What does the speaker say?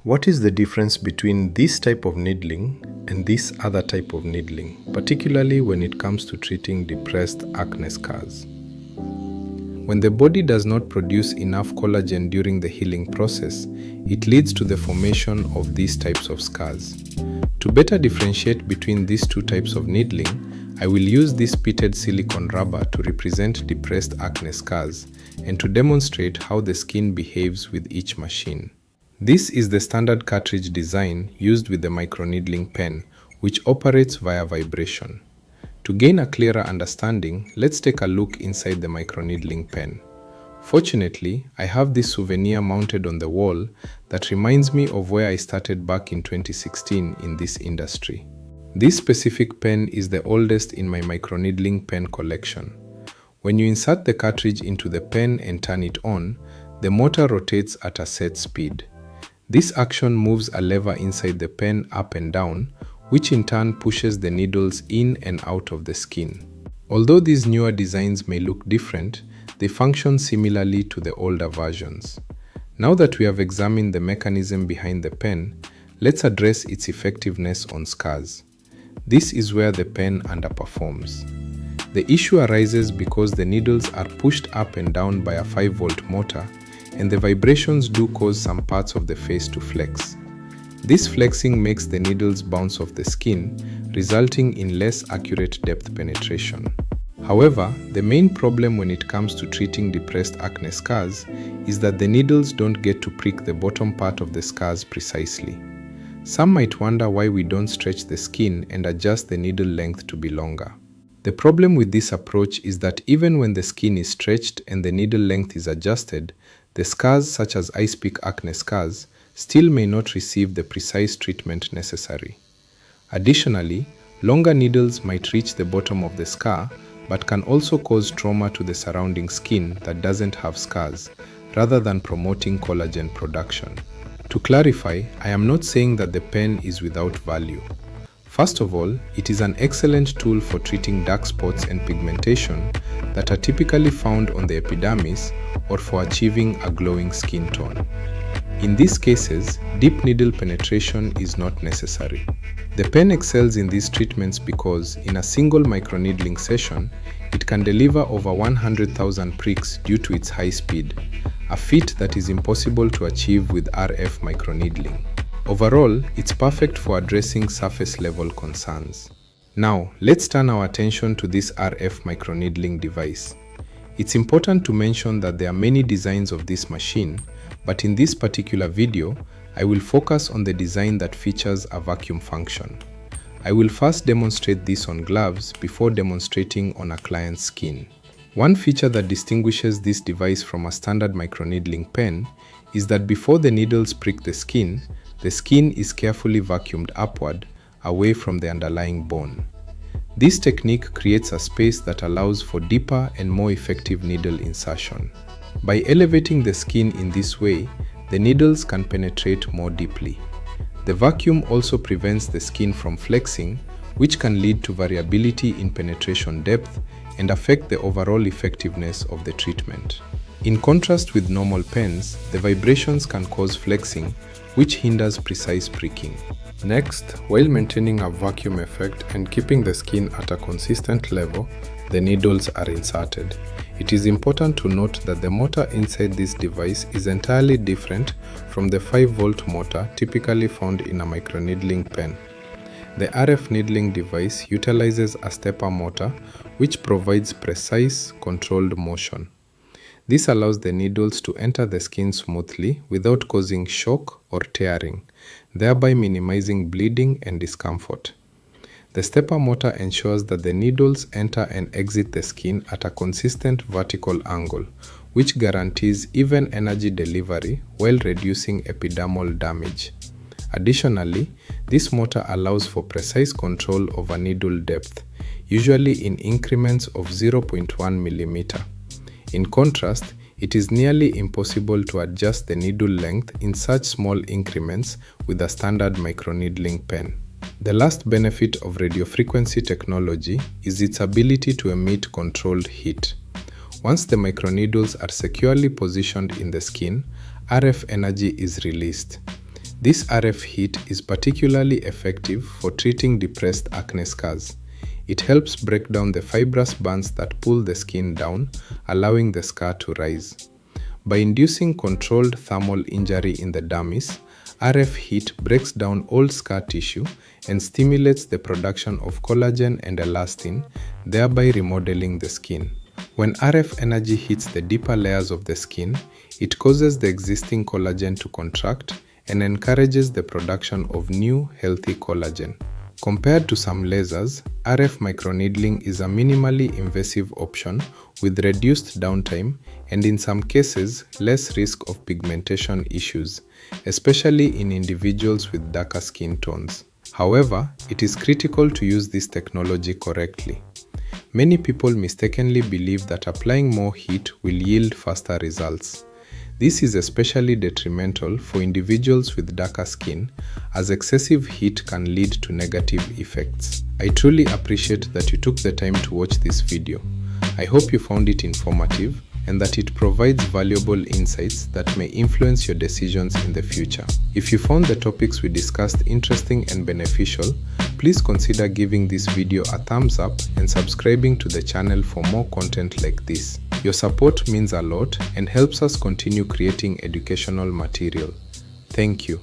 What is the difference between this type of needling and this other type of needling, particularly when it comes to treating depressed acne scars? When the body does not produce enough collagen during the healing process, it leads to the formation of these types of scars. To better differentiate between these two types of needling, I will use this pitted silicone rubber to represent depressed acne scars and to demonstrate how the skin behaves with each machine. This is the standard cartridge design used with the microneedling pen, which operates via vibration. To gain a clearer understanding, let's take a look inside the microneedling pen. Fortunately, I have this souvenir mounted on the wall that reminds me of where I started back in 2016 in this industry. This specific pen is the oldest in my microneedling pen collection. When you insert the cartridge into the pen and turn it on, the motor rotates at a set speed. This action moves a lever inside the pen up and down, which in turn pushes the needles in and out of the skin. Although these newer designs may look different, they function similarly to the older versions. Now that we have examined the mechanism behind the pen, let's address its effectiveness on scars. This is where the pen underperforms. The issue arises because the needles are pushed up and down by a 5-volt motor, and the vibrations do cause some parts of the face to flex. This flexing makes the needles bounce off the skin, resulting in less accurate depth penetration. However, the main problem when it comes to treating depressed acne scars is that the needles don't get to prick the bottom part of the scars precisely. Some might wonder why we don't stretch the skin and adjust the needle length to be longer. The problem with this approach is that even when the skin is stretched and the needle length is adjusted, the scars such as ice-pick acne scars still may not receive the precise treatment necessary. Additionally, longer needles might reach the bottom of the scar but can also cause trauma to the surrounding skin that doesn't have scars, rather than promoting collagen production. To clarify, I am not saying that the pen is without value. First of all, it is an excellent tool for treating dark spots and pigmentation that are typically found on the epidermis or for achieving a glowing skin tone. In these cases, deep needle penetration is not necessary. The pen excels in these treatments because, in a single microneedling session, it can deliver over 100,000 pricks due to its high speed, a feat that is impossible to achieve with RF microneedling. Overall, it's perfect for addressing surface-level concerns. Now, let's turn our attention to this RF microneedling device. It's important to mention that there are many designs of this machine, but in this particular video, I will focus on the design that features a vacuum function. I will first demonstrate this on gloves before demonstrating on a client's skin. One feature that distinguishes this device from a standard microneedling pen is that before the needles prick the skin is carefully vacuumed upward, away from the underlying bone. This technique creates a space that allows for deeper and more effective needle insertion. By elevating the skin in this way, the needles can penetrate more deeply. The vacuum also prevents the skin from flexing, which can lead to variability in penetration depth and affect the overall effectiveness of the treatment. In contrast with normal pens, the vibrations can cause flexing, which hinders precise pricking. Next, while maintaining a vacuum effect and keeping the skin at a consistent level, the needles are inserted. It is important to note that the motor inside this device is entirely different from the 5-volt motor typically found in a microneedling pen. The RF needling device utilizes a stepper motor, which provides precise, controlled motion. This allows the needles to enter the skin smoothly without causing shock or tearing, thereby minimizing bleeding and discomfort. The stepper motor ensures that the needles enter and exit the skin at a consistent vertical angle, which guarantees even energy delivery while reducing epidermal damage. Additionally, this motor allows for precise control over needle depth, usually in increments of 0.1 mm. In contrast, it is nearly impossible to adjust the needle length in such small increments with a standard microneedling pen. The last benefit of radiofrequency technology is its ability to emit controlled heat. Once the microneedles are securely positioned in the skin, RF energy is released. This RF heat is particularly effective for treating depressed acne scars. It helps break down the fibrous bands that pull the skin down, allowing the scar to rise. By inducing controlled thermal injury in the dermis, RF heat breaks down old scar tissue and stimulates the production of collagen and elastin, thereby remodeling the skin. When RF energy hits the deeper layers of the skin, it causes the existing collagen to contract and encourages the production of new, healthy collagen. Compared to some lasers, RF microneedling is a minimally invasive option with reduced downtime and in some cases less risk of pigmentation issues, especially in individuals with darker skin tones. However, it is critical to use this technology correctly. Many people mistakenly believe that applying more heat will yield faster results. This is especially detrimental for individuals with darker skin, as excessive heat can lead to negative effects. I truly appreciate that you took the time to watch this video. I hope you found it informative and that it provides valuable insights that may influence your decisions in the future. If you found the topics we discussed interesting and beneficial, please consider giving this video a thumbs up and subscribing to the channel for more content like this. Your support means a lot and helps us continue creating educational material. Thank you.